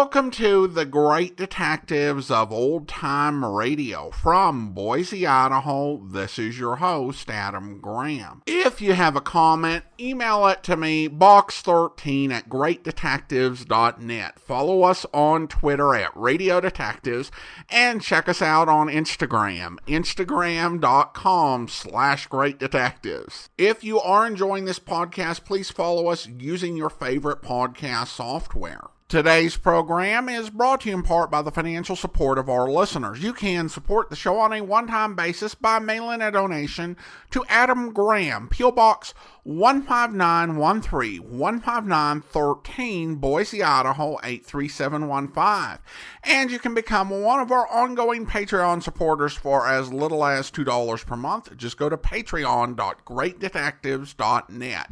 Welcome to the Great Detectives of Old Time Radio. From Boise, Idaho, this is your host, Adam Graham. If you have a comment, email it to me, box13@greatdetectives.net. Follow us on Twitter at Radio Detectives, and check us out on Instagram, instagram.com/greatdetectives. If you are enjoying this podcast, please follow us using your favorite podcast software. Today's program is brought to you in part by the financial support of our listeners. You can support the show on a one-time basis by mailing a donation to Adam Graham, P.O. Box 15913, 15913, Boise, Idaho 83715. And you can become one of our ongoing Patreon supporters for as little as $2 per month. Just go to patreon.greatdetectives.net.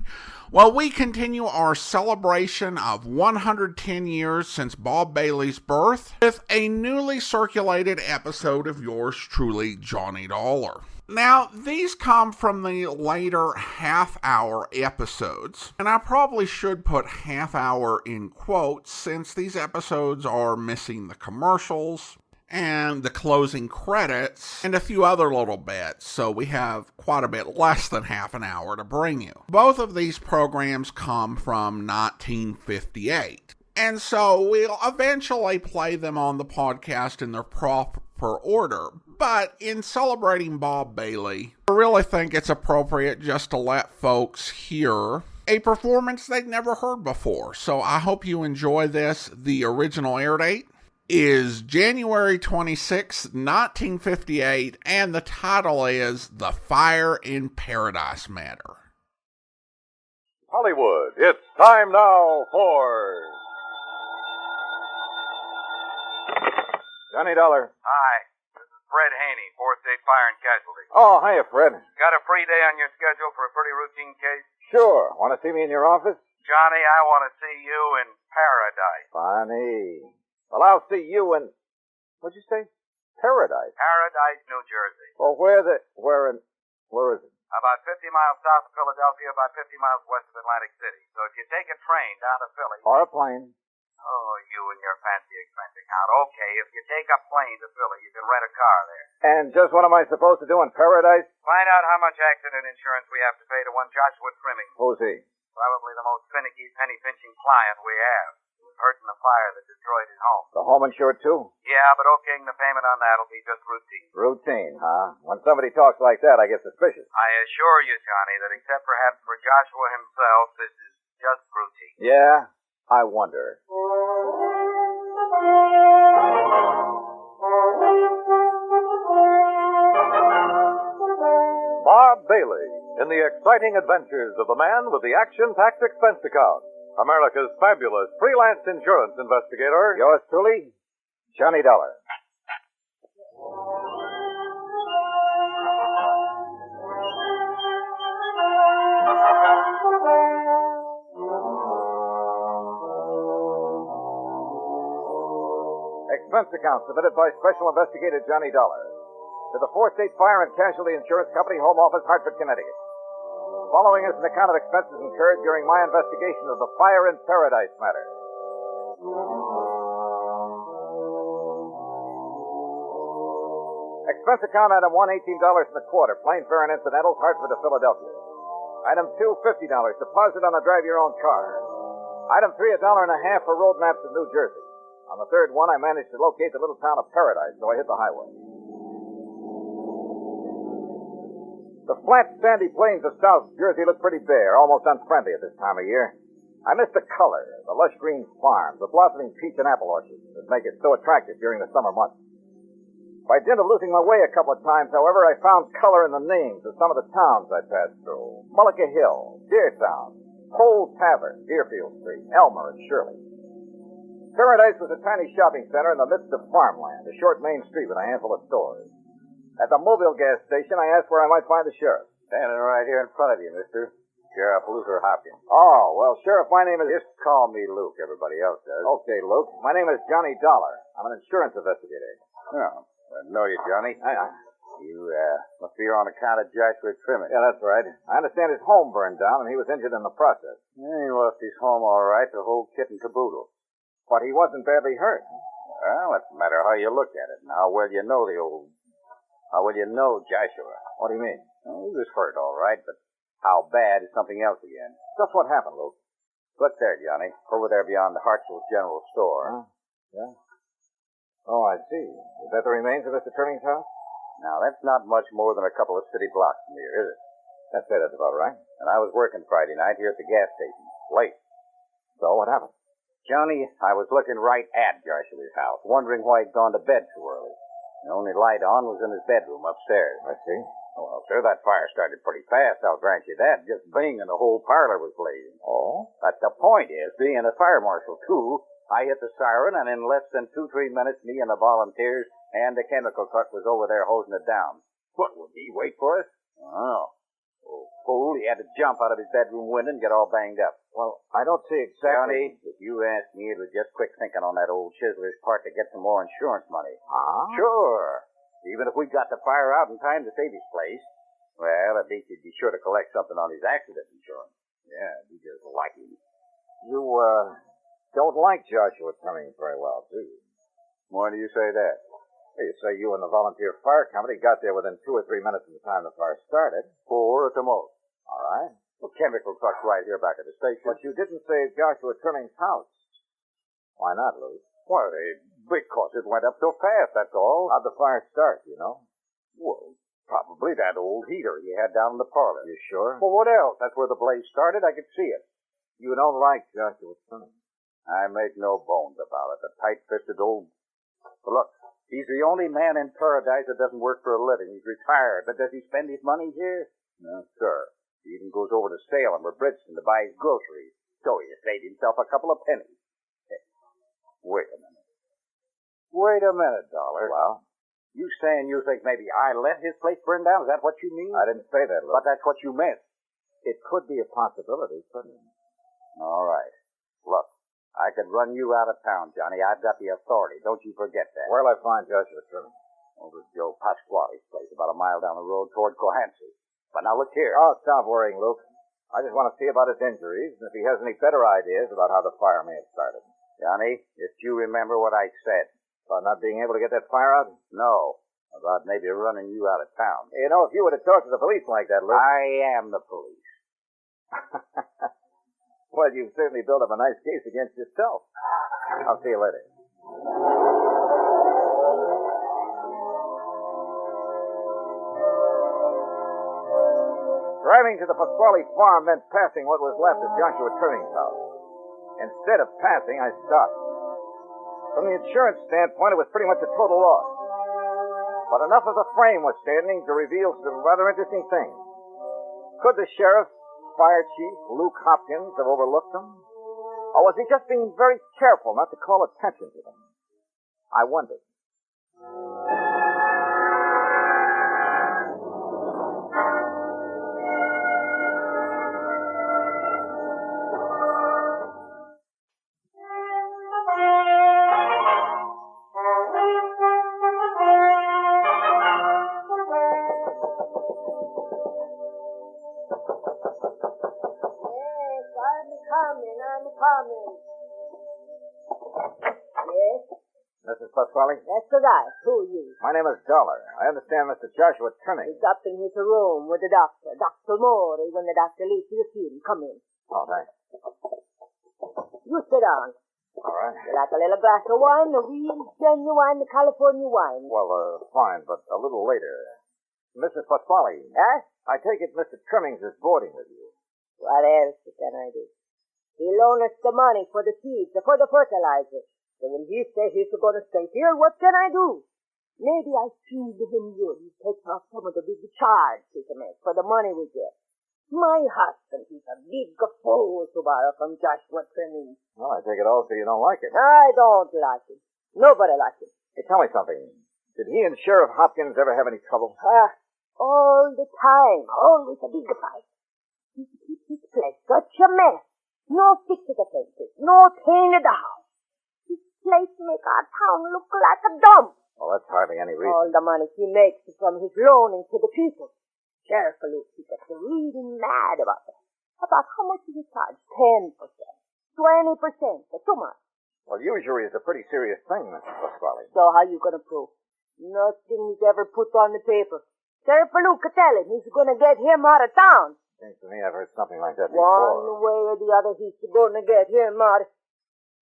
Well, we continue our celebration of 110 years since Bob Bailey's birth with a newly circulated episode of yours truly, Johnny Dollar. Now, these come from the later half-hour episodes, and I probably should put half-hour in quotes since these episodes are missing the commercials and the closing credits, and a few other little bits, so we have quite a bit less than half an hour to bring you. Both of these programs come from 1958, and so we'll eventually play them on the podcast in their proper order. But in celebrating Bob Bailey, I really think it's appropriate just to let folks hear a performance they've never heard before. So I hope you enjoy this. The original air date is January 26, 1958, and the title is The Fire in Paradise Matter. Hollywood, it's time now for Johnny Dollar. Hi, this is Fred Haney, 4th State Fire and Casualty. Oh, hiya, Fred. Got a free day on your schedule for a pretty routine case? Sure. Want to see me in your office? Johnny, I want to see you in paradise. Funny. Well, I'll see you in... What'd you say? Paradise. Paradise, New Jersey. Well, where is it? About 50 miles south of Philadelphia, about 50 miles west of Atlantic City. So if you take a train down to Philly... Or a plane. Oh, you and your fancy expense account. Okay, if you take a plane to Philly, you can rent a car there. And just what am I supposed to do in Paradise? Find out how much accident insurance we have to pay to one Joshua Trimming. Who's he? Probably the most finicky, penny-pinching client we have. Hurt in the fire that destroyed his home. The home insured, too? Yeah, but okaying the payment on that will be just routine. Routine, huh? When somebody talks like that, I get suspicious. I assure you, Johnny, that except perhaps for Joshua himself, this is just routine. Yeah? I wonder. Bob Bailey, in the exciting adventures of the man with the action-packed expense account. America's fabulous freelance insurance investigator. Yours truly, Johnny Dollar. Expense account submitted by Special Investigator Johnny Dollar to the 4th State Fire and Casualty Insurance Company, Home Office, Hartford, Connecticut. Following is an account of expenses incurred during my investigation of the Fire in Paradise matter. Expense account item 1, $18.25, plane fare and incidentals, Hartford to Philadelphia. Item 2, $50, deposit on a drive-your-own car. Item 3, $1.50 for road maps in New Jersey. On the third one, I managed to locate the little town of Paradise, so I hit the highway. The flat, sandy plains of South Jersey look pretty bare, almost unfriendly at this time of year. I miss the color, the lush green farms, the blossoming peach and apple orchards that make it so attractive during the summer months. By dint of losing my way a couple of times, however, I found color in the names of some of the towns I passed through. Mullica Hill, Deertown, Pole Tavern, Deerfield Street, Elmer, and Shirley. Paradise was a tiny shopping center in the midst of farmland, a short main street with a handful of stores. At the Mobile gas station, I asked where I might find the sheriff. Standing right here in front of you, mister. Sheriff Luther Hopkins. Oh, well, Sheriff, my name is... Just call me Luke. Everybody else does. Okay, Luke. My name is Johnny Dollar. I'm an insurance investigator. Oh, I know you, Johnny. You, must be here on account of Joshua Trimming. Yeah, that's right. I understand his home burned down, and he was injured in the process. Yeah, he lost his home all right, the whole kit and caboodle. But he wasn't badly hurt. Well, it's a matter how you look at it and how well you know Joshua. What do you mean? Well, he was hurt, all right, but how bad is something else again. Just what happened, Luke? Look there, Johnny. Over there beyond the Hartzell's General Store. Huh? Yeah. Oh, I see. Is that the remains of Mr. Turning's house? Now, that's not much more than a couple of city blocks from here, is it? I'd say that's about right. And I was working Friday night here at the gas station. Late. So what happened? Johnny, I was looking right at Joshua's house, wondering why he'd gone to bed so early. The only light on was in his bedroom upstairs. I see. Well, sir, that fire started pretty fast, I'll grant you that. Just bing, and the whole parlor was blazing. Oh? But the point is, being a fire marshal, too, I hit the siren, and in less than 2-3 minutes, me and the volunteers and the chemical truck was over there hosing it down. What, would he wait for us? Oh. Oh, fool, he had to jump out of his bedroom window and get all banged up. Well, I don't see exactly... Johnny, if you asked me, it was just quick thinking on that old chiseler's part to get some more insurance money. Huh? Sure. Even if we got the fire out in time to save his place, well, at least he'd be sure to collect something on his accident insurance. Yeah, we just like him. You, don't like Joshua Turning very well, do you? Why do you say that? You say you and the volunteer fire company got there within 2 or 3 minutes of the time the fire started. 4 at the most. All right. The chemical truck's right here back at the station. But you didn't say Joshua Turning's house. Why not, Lou? Why, because it went up so fast, that's all. How'd the fire start, you know? Well, probably that old heater he had down in the parlor. You sure? Well, what else? That's where the blaze started. I could see it. You don't like Joshua Turning? I make no bones about it. The tight-fisted old... But look, he's the only man in paradise that doesn't work for a living. He's retired, but does he spend his money here? No, sir. He even goes over to Salem or Bridgeton to buy his groceries. So he saved himself a couple of pennies. Wait a minute, Dollar. Well? You saying you think maybe I let his place burn down? Is that what you mean? I didn't say that, Lou. But that's what you meant. It could be a possibility, couldn't it? All right. Look, I could run you out of town, Johnny. I've got the authority. Don't you forget that. Where'll I find Joshua Turning? Over at Joe Pasquale's place, about a mile down the road toward Cohansey. But now look here. Oh, stop worrying, Luke. I just want to see about his injuries and if he has any better ideas about how the fire may have started. Johnny, if you remember what I said. About not being able to get that fire out? No. About maybe running you out of town. You know, if you were to talk to the police like that, Luke... I am the police. Well, you've certainly built up a nice case against yourself. I'll see you later. Driving to the Pasquale farm meant passing what was left of Joshua Turning's house. Instead of passing, I stopped. From the insurance standpoint, it was pretty much a total loss. But enough of the frame was standing to reveal some rather interesting things. Could the sheriff, fire chief, Luke Hopkins, have overlooked them? Or was he just being very careful not to call attention to them? I wondered. Yes, Mrs. Pasquale? that's the guy. Who are you? My name is Dollar. I understand Mr. Joshua Turning. He's up in his room with the doctor. Dr. Morey, when the doctor leaves you see him. Come in. Oh, thanks. You sit down. All right. You like a little glass of wine, a real genuine California wine. Well, fine, but a little later. Mrs. Pasquale, Huh? I take it Mr. Trimmings is boarding with you. What else can I do? He loaned us the money for the seeds, for the fertilizer. So when he says he's going to stay here, what can I do? Maybe I feed him good and take off some of the big charge he can make for the money we get. My husband, he's a big fool to borrow from Joshua Perrin. Well, I take it also you don't like it. I don't like him. Nobody likes him. Hey, tell me something. Did he and Sheriff Hopkins ever have any trouble? All the time. Always a big fight. He keeps his place such a mess. No fix to the fences. No paint in the house. His place make our town look like a dump. Well, that's hardly any reason. All the money he makes is from his loaning to the people. Sheriff Luke, he gets really mad about that. About how much he charge? 10%. 20%. That's too much. Well, usury is a pretty serious thing, Mrs. Pasquale. So how you gonna prove? Nothing he's ever put on the paper. Sheriff Luca, tell him he's gonna get him out of town. Seems to me I've heard something like that One before. way or the other, he's gonna get him out.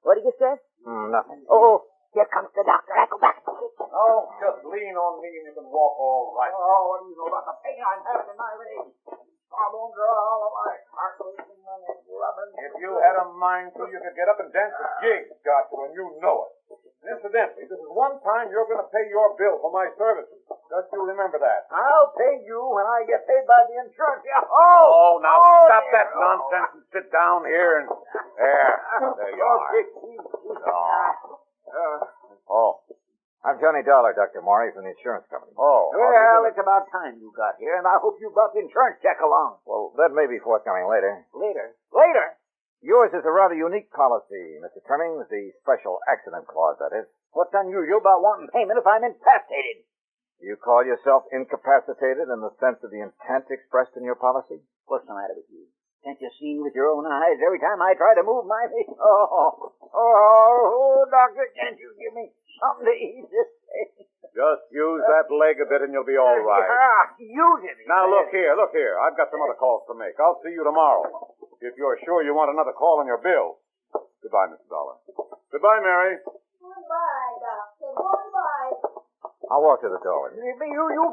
What did you say? Nothing. Oh, here comes the doctor. I go back. Oh, just lean on me and you can walk all right. Oh, what do you know about the pain I'm having in my leg? I won't draw all of my heart racing and rubbing. If you had a mind to, you could get up and dance a jig, Joshua, and you know it. Incidentally, this is one time you're going to pay your bill for my services. Just you remember that. I'll pay you when I get paid by the insurance. Yeah. Oh, now stop dear. that nonsense and sit down here and... There you are. Oh. I'm Johnny Dollar, Dr. Morey, from the insurance company. Oh. Well, it's about time you got here, and I hope you brought the insurance check along. Well, that may be forthcoming later. Later? Yours is a rather unique policy, Mr. Trimmings, the special accident clause, that is. What's unusual about wanting payment if I'm incapacitated? You call yourself incapacitated in the sense of the intent expressed in your policy? What's the matter with you? Can't you see with your own eyes every time I try to move my feet? Oh, doctor, can't you give me something to eat this day? Just use that leg a bit and you'll be all right. Use it. Now, look here. I've got some other calls to make. I'll see you tomorrow. If you're sure you want another call on your bill. Goodbye, Mr. Dollar. Goodbye, Mary. Goodbye, doctor. Goodbye. I'll walk to the door. You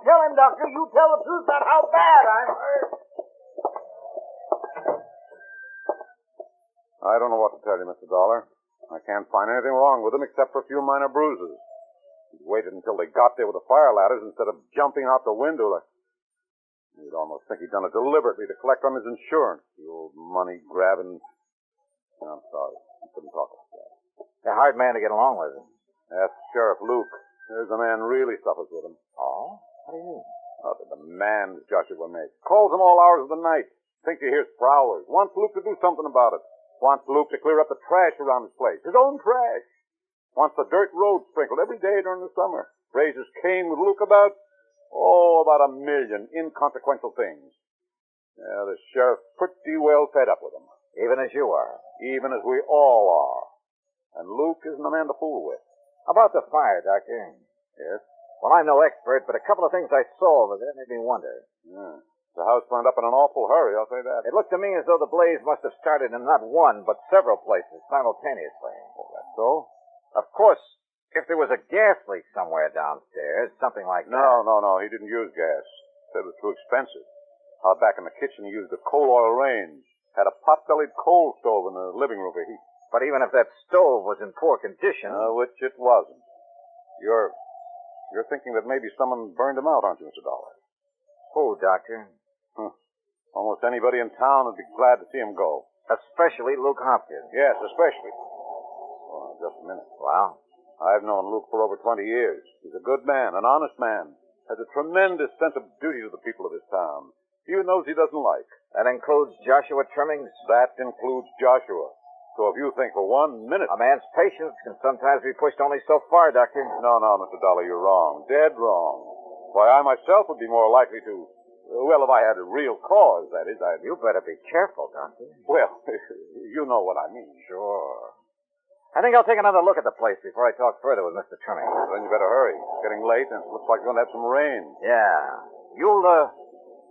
tell him, doctor. You tell the truth about how bad I'm hurt. I don't know what to tell you, Mr. Dollar. I can't find anything wrong with him except for a few minor bruises. He waited until they got there with the fire ladders instead of jumping out the window like... You'd almost think he'd done it deliberately to collect on his insurance. The old money-grabbing... I'm sorry. I couldn't talk like that. A hard man to get along with. That's Sheriff Luke. There's a man really suffers with him. Oh? What do you mean? Oh, the demands Joshua makes. Calls him all hours of the night. Thinks he hears prowlers. Wants Luke to do something about it. Wants Luke to clear up the trash around his place. His own trash. Wants the dirt road sprinkled every day during the summer. Raises Cain with Luke about a million inconsequential things. Yeah, the sheriff's pretty well fed up with him. Even as you are. Even as we all are. And Luke isn't a man to fool with. About the fire, Doctor. Yes? Well, I'm no expert, but a couple of things I saw over there made me wonder. Yeah. The house burned up in an awful hurry, I'll say that. It looked to me as though the blaze must have started in not one, but several places simultaneously. Oh, that's so? Of course, if there was a gas leak somewhere downstairs, something like that. No, he didn't use gas. Said it was too expensive. Out back in the kitchen, he used a coal oil range. Had a pot-bellied coal stove in the living room for heat. But even if that stove was in poor condition... Which it wasn't. You're thinking that maybe someone burned him out, aren't you, Mr. Dollar? Who, Doctor? Almost anybody in town would be glad to see him go. Especially Luke Hopkins. Yes, especially. Oh, just a minute. Well? I've known Luke for over 20 years. He's a good man, an honest man. Has a tremendous sense of duty to the people of his town. Even those he doesn't like. That includes Joshua Trimmings? That includes Joshua. So if you think for 1 minute... A man's patience can sometimes be pushed only so far, Doctor. No, Mr. Dollar, you're wrong. Dead wrong. Why, I myself would be more likely to... Well, if I had a real cause, that is, I'd... You better be careful, Doctor. Well, you know what I mean. Sure. I think I'll take another look at the place before I talk further with Mr. Trimmings. Then you better hurry. It's getting late, and it looks like you're going to have some rain. Yeah. You'll,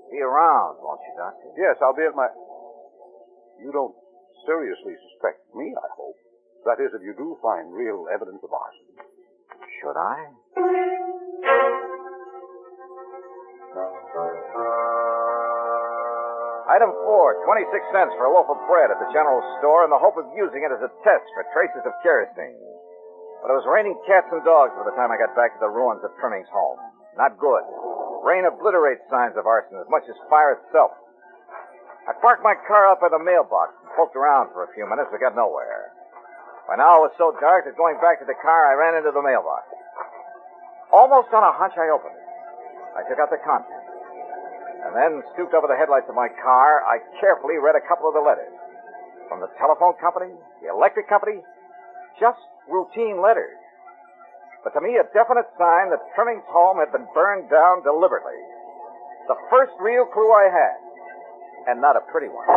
be around, won't you, Doctor? Yes, I'll be at my... You don't seriously suspect me, I hope. That is, if you do find real evidence of arson. Should I? Item 4, 26 cents for a loaf of bread at the general store in the hope of using it as a test for traces of kerosene. But it was raining cats and dogs by the time I got back to the ruins of Trimming's home. Not good. Rain obliterates signs of arson as much as fire itself. I parked my car up by the mailbox and poked around for a few minutes, but got nowhere. By now it was so dark that going back to the car, I ran into the mailbox. Almost on a hunch, I opened it. I took out the contents. And then, stooped over the headlights of my car, I carefully read a couple of the letters. From the telephone company, the electric company, just routine letters. But to me, a definite sign that Trimming's home had been burned down deliberately. The first real clue I had, and not a pretty one.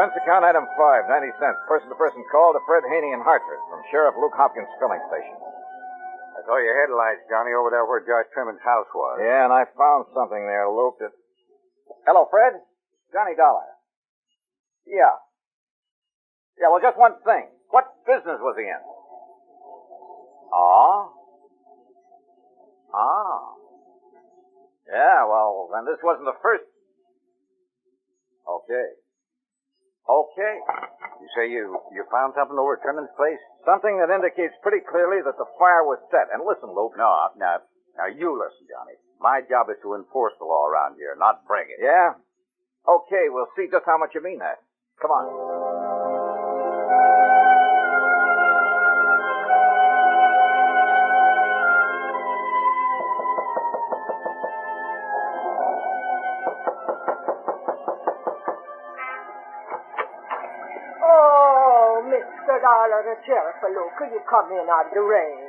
Expense account item 5, 90 cents. Person-to-person call to Fred Haney in Hartford from Sheriff Luke Hopkins filling station. I saw your headlights, Johnny, over there where Josh Trimming's house was. Yeah, and I found something there, Luke, that... Hello, Fred? Johnny Dollar. Yeah. Yeah, well, just one thing. What business was he in? Oh? Ah. Yeah, well, then this wasn't the first... Okay. Okay. You say you found something over at Trimming's place? Something that indicates pretty clearly that the fire was set. And listen, Luke. No, now you listen, Johnny. My job is to enforce the law around here, not break it. Yeah? Okay, we'll see just how much you mean that. Come on. Oh, Mr. Dollar, the sheriff, look, you come in out of the rain.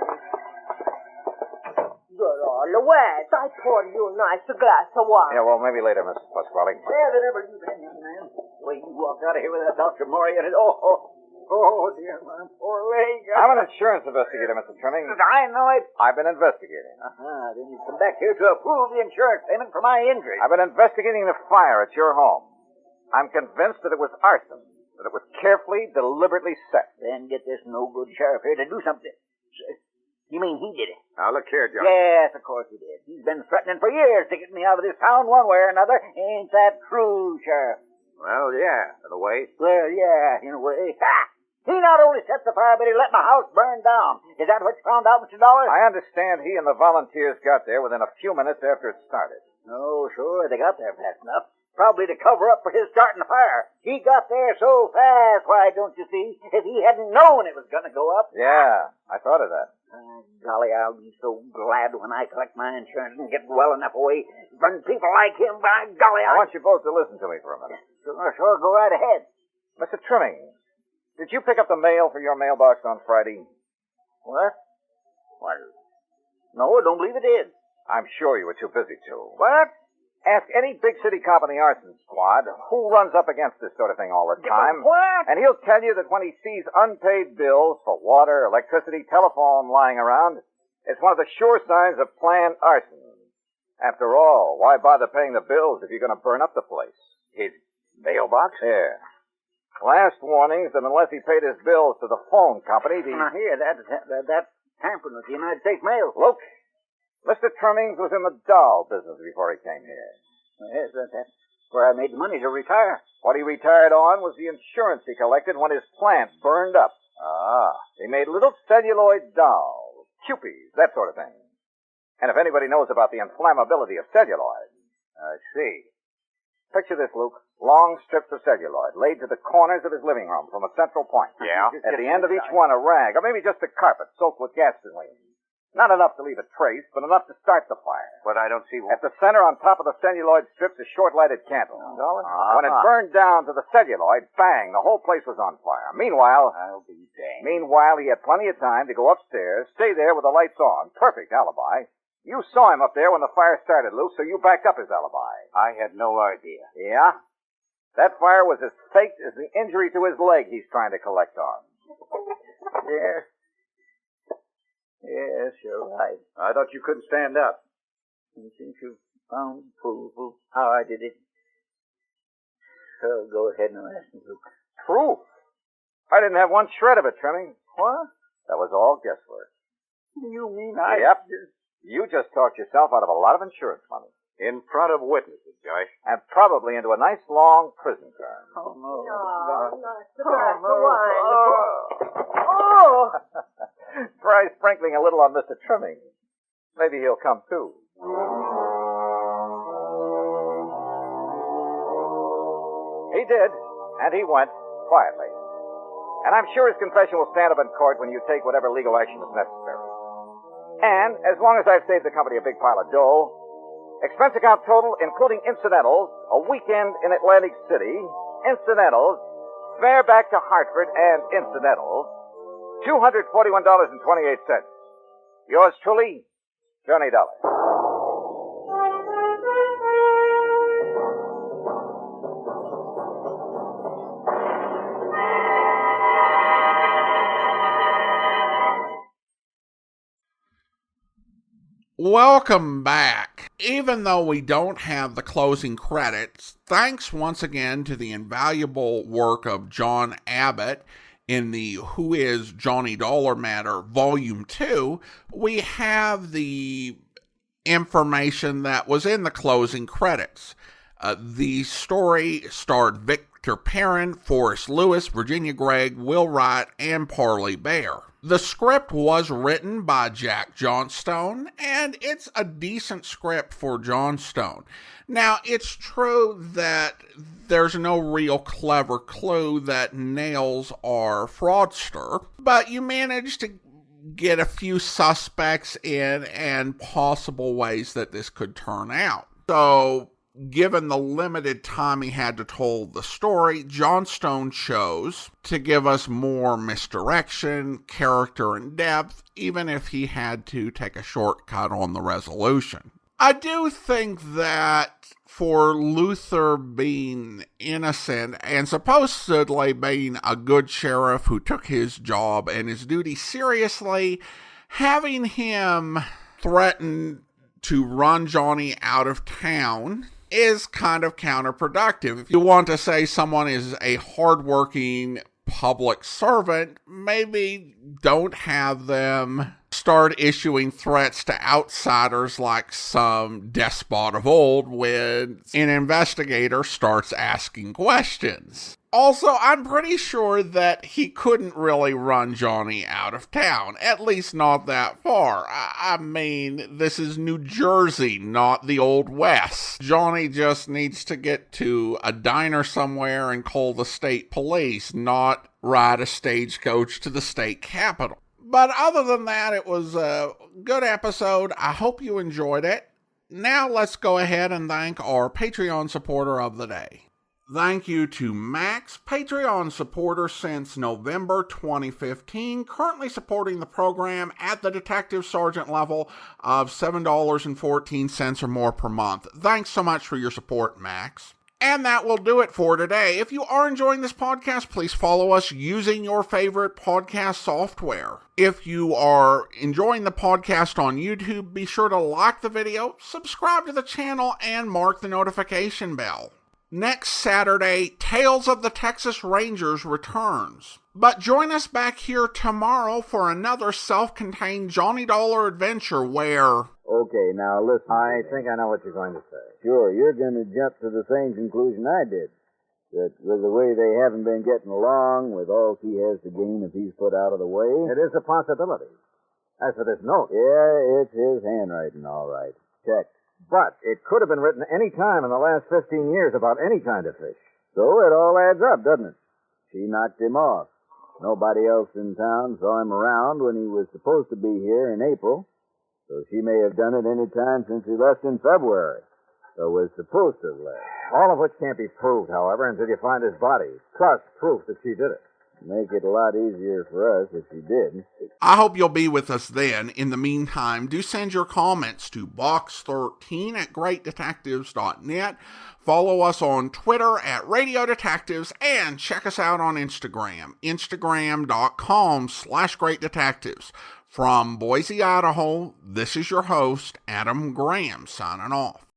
You're all wet. I poured you a nice glass of wine. Yeah, well, maybe later, Mrs. Pasquale. Where the devil you been, young man? Well, you walked out of here with that Dr. Murray in it. Oh, dear, my poor leg. I'm an insurance investigator, Mr. Trimming. I know it. I've been investigating. Then you come back here to approve the insurance payment for my injury. I've been investigating the fire at your home. I'm convinced that it was arson, that it was carefully, deliberately set. Then get this no-good sheriff here to do something. You mean he did it? Now, look here, Johnny. Yes, of course he did. He's been threatening for years to get me out of this town one way or another. Ain't that true, Sheriff? Well, yeah, in a way. Well, yeah, in a way. Ha! He not only set the fire, but he let my house burn down. Is that what you found out, Mr. Dollar? I understand he and the volunteers got there within a few minutes after it started. Oh, sure, they got there fast enough. Probably to cover up for his starting the fire. He got there so fast, why, don't you see? If he hadn't known it was going to go up. Yeah, I thought of that. Golly, I'll be so glad when I collect my insurance and get well enough away from people like him. By golly, I want you both to listen to me for a minute. Sure, go right ahead. Mr. Trimming, did you pick up the mail for your mailbox on Friday? What? What? No, I don't believe it did. I'm sure you were too busy to. What? Ask any big city cop in the arson squad who runs up against this sort of thing all the time. What? And he'll tell you that when he sees unpaid bills for water, electricity, telephone lying around, it's one of the sure signs of planned arson. After all, why bother paying the bills if you're going to burn up the place? His mailbox? Yeah. Last warnings that unless he paid his bills to the phone company, Now, here, that's tampering with the United States mail. Look, Mr. Trimmings was in the doll business before he came here. Yes, that's where I made the money to retire. What he retired on was the insurance he collected when his plant burned up. Ah. He made little celluloid dolls, cupies, that sort of thing. And if anybody knows about the inflammability of celluloid... I see. Picture this, Luke. Long strips of celluloid laid to the corners of his living room from a central point. Yeah? At the end of each one, a rag, or maybe just a carpet soaked with gasoline. Not enough to leave a trace, but enough to start the fire. But I don't see what... At the center, on top of the celluloid strips, a short-lighted candle. When it burned down to the celluloid, bang, the whole place was on fire. Meanwhile... I'll be danged. Meanwhile, he had plenty of time to go upstairs, stay there with the lights on. Perfect alibi. You saw him up there when the fire started, Luke, so you backed up his alibi. I had no idea. Yeah? That fire was as faked as the injury to his leg he's trying to collect on. Yes. Yes, you're right. I thought you couldn't stand up. And since you've found proof of how I did it, so go ahead and ask me, Luke. Proof? I didn't have one shred of it, Trimming. What? That was all guesswork. You mean I... Yep. You just talked yourself out of a lot of insurance money. In front of witnesses, Joyce. And probably into a nice long prison term. Oh, no. Oh, nice glass of wine. Oh! Try sprinkling a little on Mr. Trimming. Maybe he'll come too. He did, and he went quietly. And I'm sure his confession will stand up in court when you take whatever legal action is necessary. And as long as I've saved the company a big pile of dough, expense account total, including incidentals, a weekend in Atlantic City, incidentals, fare back to Hartford and incidentals, $241.28. Yours truly, Johnny Dollar. Welcome back. Even though we don't have the closing credits, thanks once again to the invaluable work of John Abbott in the Who is Johnny Dollar Matter Volume 2, we have the information that was in the closing credits. The story starred Victor Perrin, Forrest Lewis, Virginia Gregg, Will Wright, and Parley Baer. The script was written by Jack Johnstone, and it's a decent script for Johnstone. Now, it's true that there's no real clever clue that Nails are fraudster, but you manage to get a few suspects in and possible ways that this could turn out. So, given the limited time he had to tell the story, Johnstone chose to give us more misdirection, character, and depth, even if he had to take a shortcut on the resolution. I do think that for Luther being innocent and supposedly being a good sheriff who took his job and his duty seriously, having him threaten to run Johnny out of town is kind of counterproductive. If you want to say someone is a hardworking public servant, maybe don't have them start issuing threats to outsiders like some despot of old when an investigator starts asking questions. Also, I'm pretty sure that he couldn't really run Johnny out of town, at least not that far. I mean, this is New Jersey, not the Old West. Johnny just needs to get to a diner somewhere and call the state police, not ride a stagecoach to the state capitol. But other than that, it was a good episode. I hope you enjoyed it. Now let's go ahead and thank our Patreon supporter of the day. Thank you to Max, Patreon supporter since November 2015, currently supporting the program at the detective sergeant level of $7.14 or more per month. Thanks so much for your support, Max. And that will do it for today. If you are enjoying this podcast, please follow us using your favorite podcast software. If you are enjoying the podcast on YouTube, be sure to like the video, subscribe to the channel, and mark the notification bell. Next Saturday, Tales of the Texas Rangers returns. But join us back here tomorrow for another self-contained Johnny Dollar adventure where... Okay, now listen. I think I know what you're going to say. Sure, you're going to jump to the same conclusion I did. That with the way they haven't been getting along, with all he has to gain if he's put out of the way... It is a possibility. As for this note... Yeah, it's his handwriting, all right. Check. But it could have been written any time in the last 15 years about any kind of fish. So it all adds up, doesn't it? She knocked him off. Nobody else in town saw him around when he was supposed to be here in April. So she may have done it any time since he left in February. Or was supposed to have left. All of which can't be proved, however, until you find his body. Plus proof that she did it. Make it a lot easier for us if she did. I hope you'll be with us then. In the meantime, do send your comments to box13@greatdetectives.net. Follow us on Twitter at Radio Detectives and check us out on Instagram. Instagram.com/greatdetectives. From Boise, Idaho, this is your host, Adam Graham, signing off.